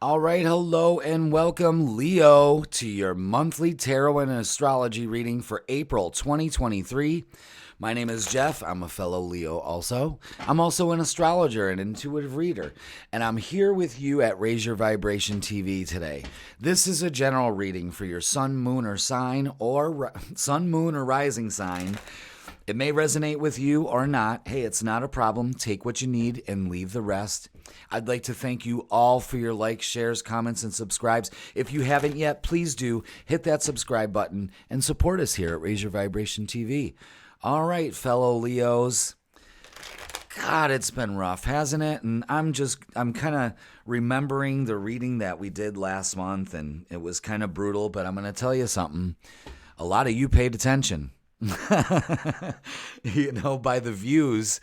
All right, hello and welcome, Leo, to your monthly tarot and astrology reading for April 2023. My name is Jeff. I'm a fellow Leo also. I'm also an astrologer and intuitive reader, and I'm here with you at Raise Your Vibration TV today. This is a general reading for your sun, moon, or sign, or sun, moon, or rising sign. It may resonate with you or not. Hey, it's not a problem. Take what you need and leave the rest. I'd like to thank you all for your likes, shares, comments, and subscribes. If you haven't yet, please do hit that subscribe button and support us here at Raise Your Vibration TV. All right, fellow Leos. God, it's been rough, hasn't it? And I'm kind of remembering the reading that we did last month, and it was kind of brutal, but I'm going to tell you something. A lot of you paid attention. By the views,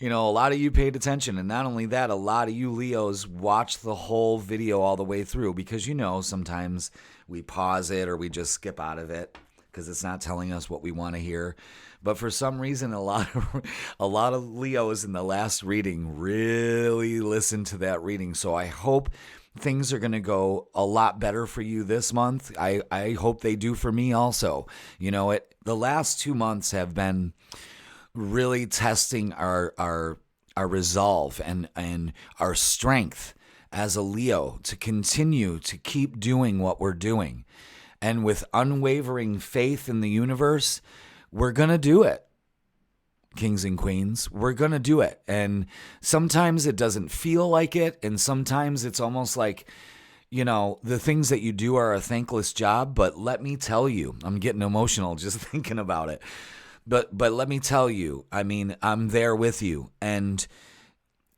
a lot of you paid attention. And not only that, a lot of you Leos watched the whole video all the way through because, sometimes we pause it or we just skip out of it because it's not telling us what we want to hear. But for some reason, a lot of Leos in the last reading really listened to that reading. So I hope things are going to go a lot better for you this month. I hope they do for me also. The last 2 months have been really testing our resolve and our strength as a Leo to continue to keep doing what we're doing. And with unwavering faith in the universe, we're going to do it. Kings and queens, we're going to do it. And sometimes it doesn't feel like it. And sometimes it's almost like, the things that you do are a thankless job. But let me tell you, I'm getting emotional just thinking about it. But let me tell you, I'm there with you. And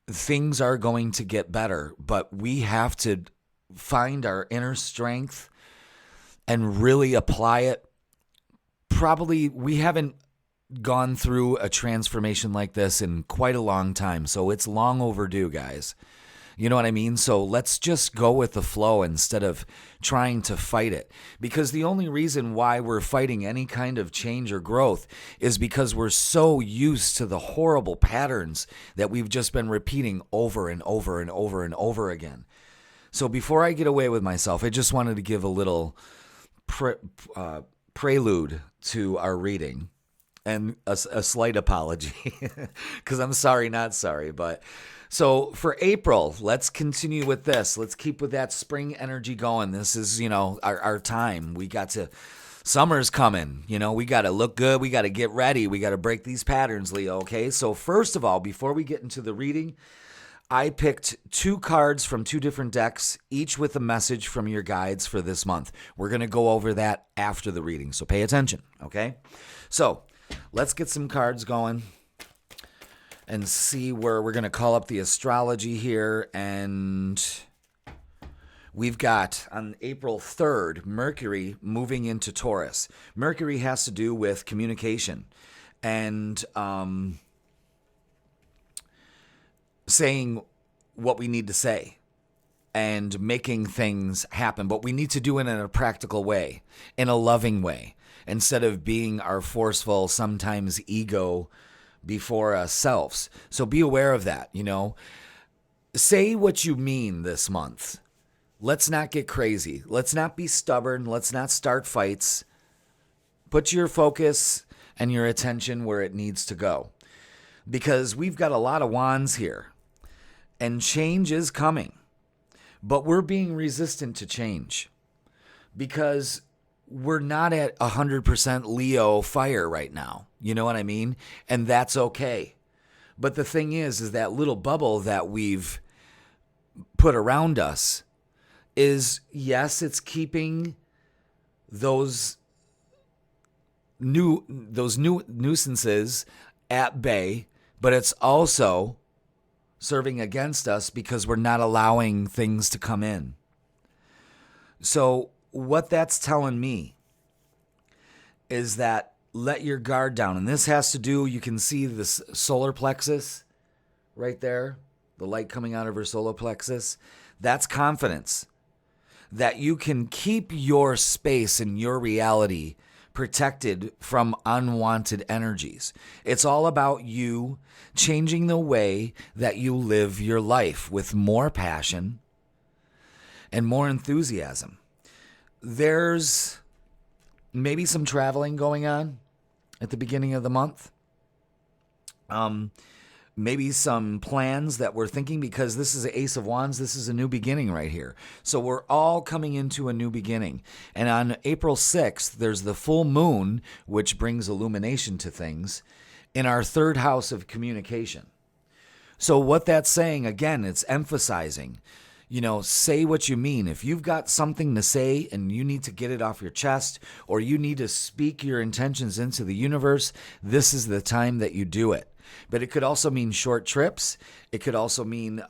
things are going to get better. But we have to find our inner strength and really apply it. Probably we haven't gone through a transformation like this in quite a long time. So it's long overdue, guys. You know what I mean? So let's just go with the flow instead of trying to fight it. Because the only reason why we're fighting any kind of change or growth is because we're so used to the horrible patterns that we've just been repeating over and over and over and over again. So before I get away with myself, I just wanted to give a little prelude to our reading. And a slight apology, because I'm sorry, not sorry. But so for April, let's continue with this. Let's keep with that spring energy going. This is, our time. Summer's coming. We got to look good. We got to get ready. We got to break these patterns, Leo, okay? So first of all, before we get into the reading, I picked 2 cards from 2 different decks, each with a message from your guides for this month. We're going to go over that after the reading, so pay attention, okay? So let's get some cards going and see where we're going to call up the astrology here. And we've got on April 3rd, Mercury moving into Taurus. Mercury has to do with communication and saying what we need to say and making things happen. But we need to do it in a practical way, in a loving way, instead of being our forceful, sometimes ego before ourselves. So be aware of that, Say what you mean this month. Let's not get crazy. Let's not be stubborn. Let's not start fights. Put your focus and your attention where it needs to go. Because we've got a lot of wands here. And change is coming. But we're being resistant to change. Because we're not at 100% Leo fire right now. You know what I mean? And that's okay. But the thing is that little bubble that we've put around us is, yes, it's keeping those nuisances at bay, but it's also serving against us because we're not allowing things to come in. So what that's telling me is that let your guard down. And this has to do, you can see this solar plexus right there, the light coming out of her solar plexus. That's confidence. That you can keep your space and your reality protected from unwanted energies. It's all about you changing the way that you live your life with more passion and more enthusiasm. There's maybe some traveling going on at the beginning of the month. Maybe some plans that we're thinking, because this is the Ace of Wands. This is a new beginning right here. So we're all coming into a new beginning. And on April 6th, there's the full moon, which brings illumination to things, in our third house of communication. So what that's saying, again, it's emphasizing, say what you mean. If you've got something to say and you need to get it off your chest, or you need to speak your intentions into the universe, this is the time that you do it. But it could also mean short trips. It could also mean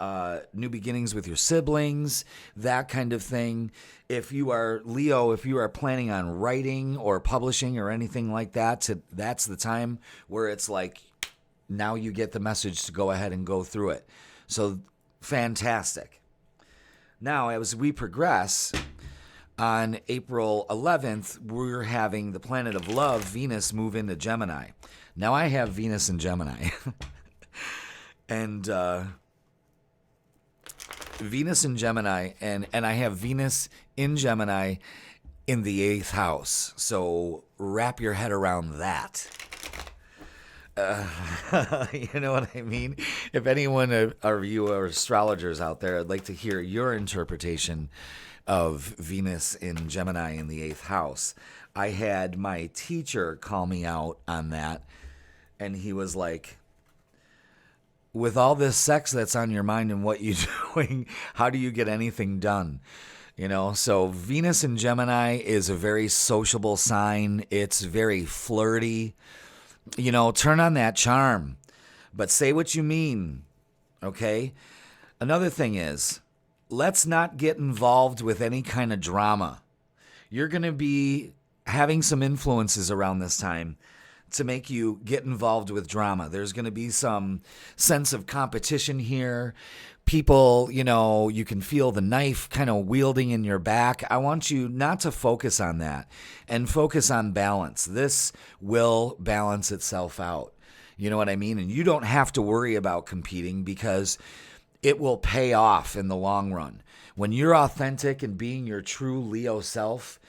new beginnings with your siblings, that kind of thing. If you are Leo, if you are planning on writing or publishing or anything like that, that's the time where it's like, now you get the message to go ahead and go through it. So fantastic. Now, as we progress, on April 11th, we're having the planet of love, Venus, move into Gemini. Now, I have Venus in Gemini. And Venus in Gemini, and I have Venus in Gemini in the 8th house. So wrap your head around that. You know what I mean? If anyone of you are astrologers out there, I'd like to hear your interpretation of Venus in Gemini in the 8th house. I had my teacher call me out on that, and he was like, with all this sex that's on your mind and what you're doing, how do you get anything done? So Venus in Gemini is a very sociable sign. It's very flirty. Turn on that charm, but say what you mean, okay? Another thing is, let's not get involved with any kind of drama. You're going to be having some influences around this time to make you get involved with drama. There's going to be some sense of competition here. People, you can feel the knife kind of wielding in your back. I want you not to focus on that and focus on balance. This will balance itself out. You know what I mean? And you don't have to worry about competing, because it will pay off in the long run. When you're authentic and being your true Leo self,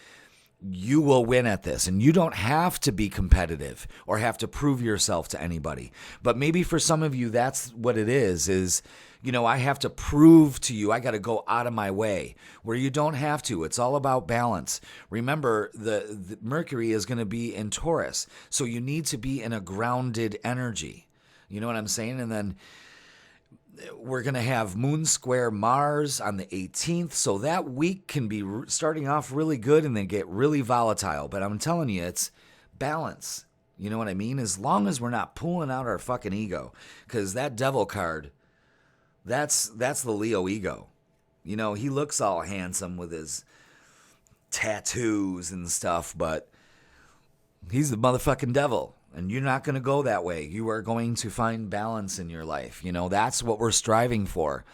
you will win at this. And you don't have to be competitive or have to prove yourself to anybody. But maybe for some of you, that's what it is, I have to prove to you, I got to go out of my way, where you don't have to. It's all about balance. Remember, the Mercury is going to be in Taurus, so you need to be in a grounded energy. You know what I'm saying? And then we're going to have Moon square Mars on the 18th, so that week can be starting off really good and then get really volatile. But I'm telling you, it's balance. You know what I mean? As long as we're not pulling out our fucking ego, because that devil card, that's the Leo ego. He looks all handsome with his tattoos and stuff, but he's the motherfucking devil. And you're not going to go that way. You are going to find balance in your life. That's what we're striving for,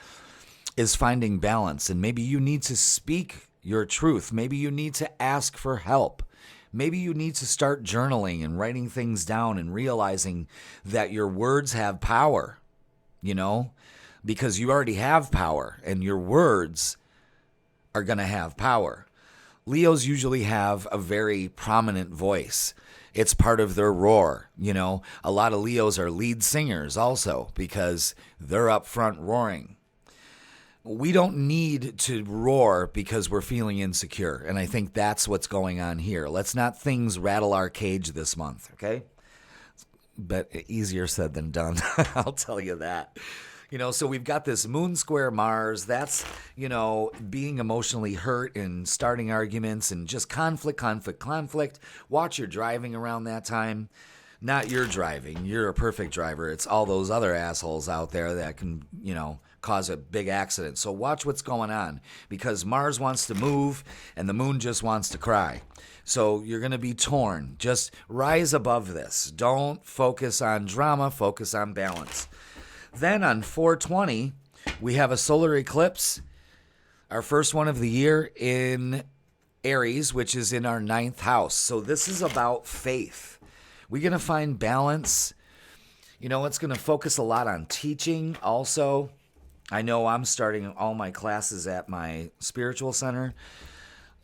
is finding balance. And maybe you need to speak your truth. Maybe you need to ask for help. Maybe you need to start journaling and writing things down and realizing that your words have power, because you already have power and your words are going to have power. Leos usually have a very prominent voice. It's part of their roar. A lot of Leos are lead singers also, because they're up front roaring. We don't need to roar because we're feeling insecure. And I think that's what's going on here. Let's not things rattle our cage this month, okay? But easier said than done. I'll tell you that. So we've got this Moon square Mars. That's, being emotionally hurt and starting arguments and just conflict. Watch your driving around that time. Not your driving. You're a perfect driver. It's all those other assholes out there that can, cause a big accident. So watch what's going on, because Mars wants to move and the moon just wants to cry. So you're going to be torn. Just rise above this. Don't focus on drama. Focus on balance. Then on 4/20, we have a solar eclipse, our first one of the year in Aries, which is in our 9th house. So this is about faith. We're going to find balance. It's going to focus a lot on teaching also. I know I'm starting all my classes at my spiritual center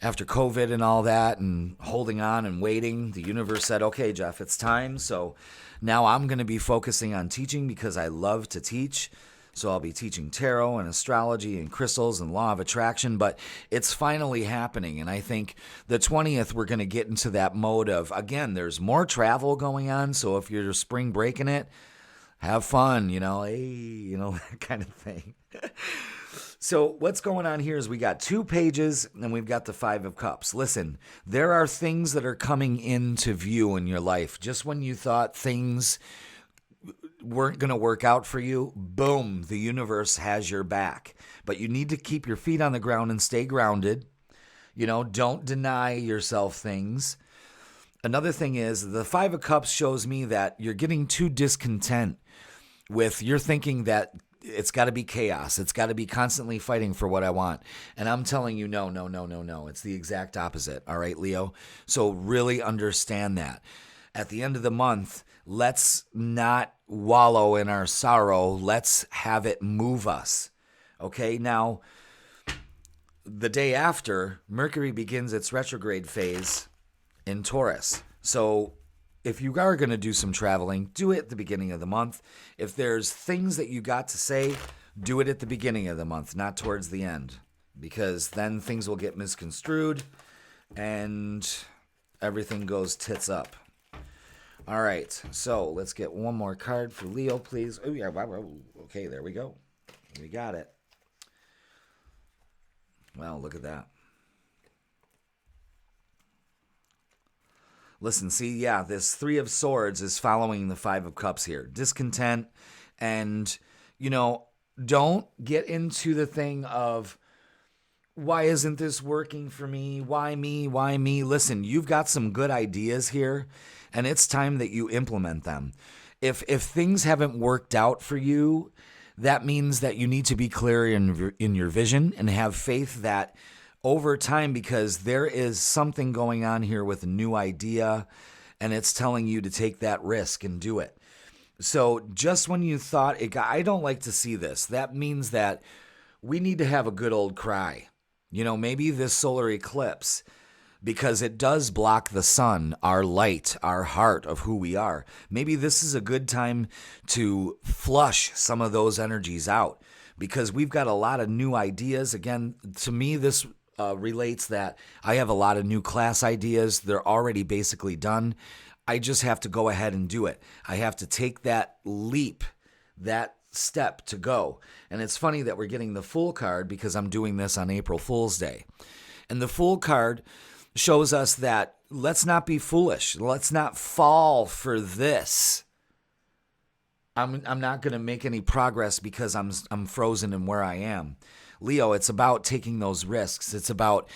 after COVID and all that, and holding on and waiting. The universe said, okay, Jeff, it's time. So now I'm going to be focusing on teaching because I love to teach. So I'll be teaching tarot and astrology and crystals and law of attraction, but it's finally happening. And I think the 20th, we're going to get into that mode of, again, there's more travel going on. So if you're spring breaking it, have fun, hey, that kind of thing. So what's going on here is we got 2 pages and we've got the 5 of Cups. Listen, there are things that are coming into view in your life. Just when you thought things weren't going to work out for you, boom, the universe has your back. But you need to keep your feet on the ground and stay grounded. Don't deny yourself things. Another thing is the 5 of Cups shows me that you're getting too discontent with, you're thinking that it's got to be chaos. It's got to be constantly fighting for what I want. And I'm telling you, no. It's the exact opposite. All right, Leo? So really understand that. At the end of the month, let's not wallow in our sorrow. Let's have it move us. Okay? Now, the day after, Mercury begins its retrograde phase in Taurus. So if you are going to do some traveling, do it at the beginning of the month. If there's things that you got to say, do it at the beginning of the month, not towards the end, because then things will get misconstrued and everything goes tits up. All right, so let's get one more card for Leo, please. Oh, yeah, okay, there we go. We got it. Well, look at that. Listen, see, yeah, this 3 of Swords is following the 5 of Cups here. Discontent, and, don't get into the thing of, why isn't this working for me? Why me? Why me? Listen, you've got some good ideas here, and it's time that you implement them. If things haven't worked out for you, that means that you need to be clear in your vision and have faith that over time, because there is something going on here with a new idea, and it's telling you to take that risk and do it. So just when you thought I don't like to see this. That means that we need to have a good old cry. Maybe this solar eclipse, because it does block the sun, our light, our heart of who we are. Maybe this is a good time to flush some of those energies out, because we've got a lot of new ideas. Again, to me, this relates that I have a lot of new class ideas. They're already basically done. I just have to go ahead and do it. I have to take that leap, that step to go. And it's funny that we're getting the Fool card because I'm doing this on April Fool's Day. And the Fool card shows us that let's not be foolish. Let's not fall for this. I'm not going to make any progress because I'm frozen in where I am. Leo, it's about taking those risks. It's about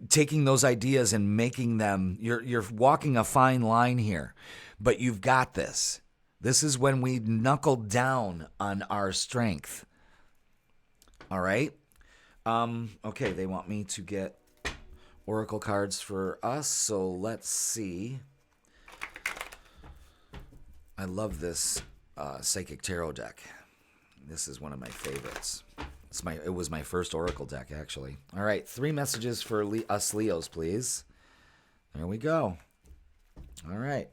taking those ideas and making them. You're walking a fine line here, but you've got this. This is when we knuckle down on our strength. All right? Okay, they want me to get oracle cards for us, so let's see. I love this psychic tarot deck. This is one of my favorites. It was my first oracle deck, actually. All right, 3 messages for us Leos, please. There we go. All right.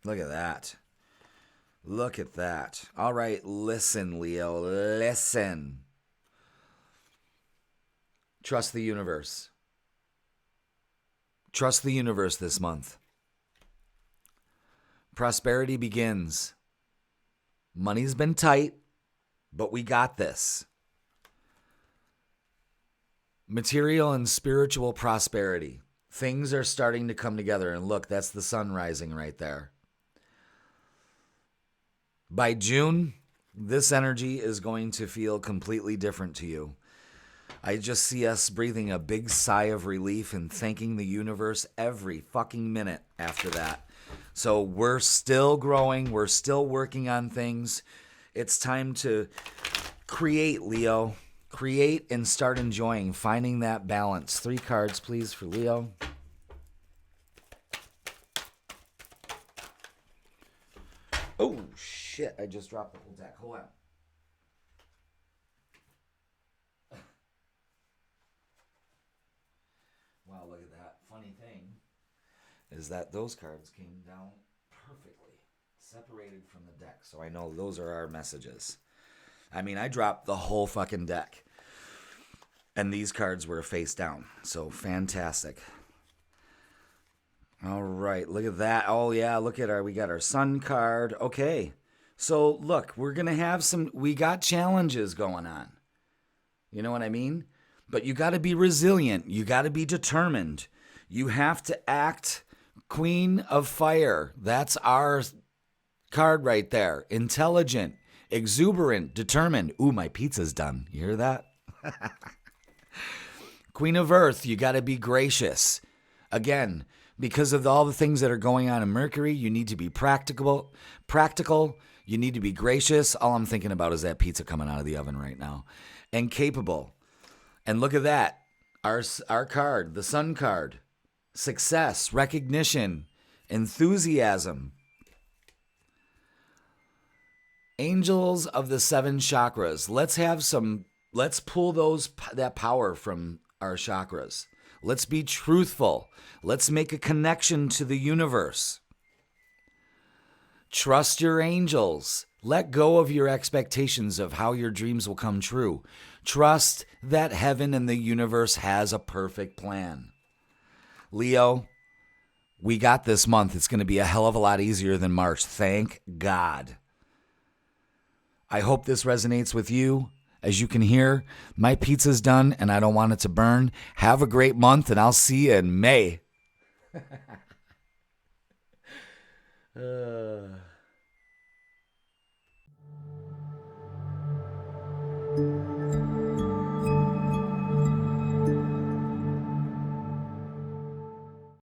Look at that. Look at that. All right, listen, Leo. Listen. Trust the universe. Trust the universe this month. Prosperity begins. Money's been tight, but we got this. Material and spiritual prosperity. Things are starting to come together. And look, that's the sun rising right there. By June, this energy is going to feel completely different to you. I just see us breathing a big sigh of relief and thanking the universe every fucking minute after that. So we're still growing. We're still working on things. It's time to create, Leo. Create and start enjoying, finding that balance. 3 cards, please, for Leo. Oh, shit. shit, I just dropped the whole deck. Hold on. Wow, look at that. Funny thing is that those cards came down perfectly, separated from the deck. So I know those are our messages. I mean, I dropped the whole fucking deck. And these cards were face down. So fantastic. All right, look at that. Oh, yeah, look at we got our sun card. Okay. So, look, we're going to have we got challenges going on. You know what I mean? But you got to be resilient. You got to be determined. You have to act Queen of Fire. That's our card right there. Intelligent, exuberant, determined. Ooh, my pizza's done. You hear that? Queen of Earth, you got to be gracious. Again, because of all the things that are going on in Mercury, you need to be practical. You need to be gracious. All I'm thinking about is that pizza coming out of the oven right now. And capable. And look at that. Our card, the Sun card. Success, recognition, enthusiasm. Angels of the 7 chakras. Let's pull that power from our chakras. Let's be truthful. Let's make a connection to the universe. Trust your angels. Let go of your expectations of how your dreams will come true. Trust that heaven and the universe has a perfect plan. Leo, we got this month. It's going to be a hell of a lot easier than March. Thank God. I hope this resonates with you. As you can hear, my pizza's done and I don't want it to burn. Have a great month and I'll see you in May.